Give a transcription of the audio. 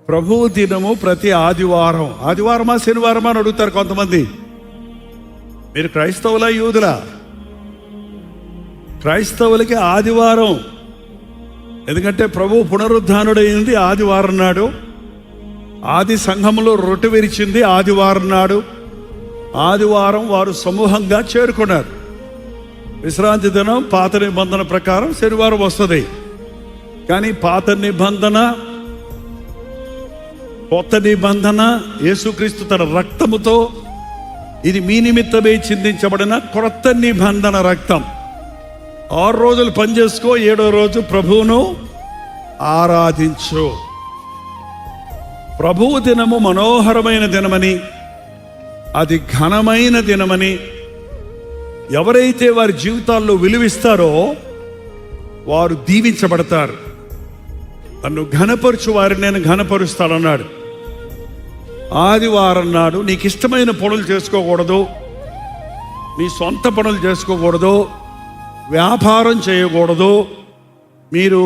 ప్రభువు దినము ప్రతి ఆదివారం. ఆదివారమా శనివారమా అని అడుగుతారు కొంతమంది. మీరు క్రైస్తవుల యూదులా? క్రైస్తవులకి ఆదివారం. ఎందుకంటే ప్రభువు పునరుద్ధానుడైంది ఆదివారం నాడు. ఆది సంఘంలో రొట్టె విరిచింది ఆదివారం నాడు. ఆదివారం వారు సమూహంగా చేరుకున్నారు. విశ్రాంతి దినం పాత నిబంధన ప్రకారం శనివారం వస్తుంది. కానీ పాత నిబంధన, కొత్త నిబంధన యేసుక్రీస్తు తన రక్తముతో, ఇది మీ నిమిత్తమే చిందించబడిన క్రొత్త నిబంధన రక్తం. 6 రోజులు పనిచేసుకో, 7వ రోజు ప్రభువును ఆరాధించు. ప్రభువు దినము మనోహరమైన దినమని, అది ఘనమైన దినమని ఎవరైతే వారి జీవితాల్లో విలువిస్తారో వారు దీవించబడతారు. నన్ను ఘనపరుచు వారిని నేను ఘనపరుస్తానన్నాడు. ఆదివారం నాడు నీకు ఇష్టమైన పనులు చేసుకోకూడదు, నీ సొంత పనులు చేసుకోకూడదు, వ్యాపారం చేయకూడదు. మీరు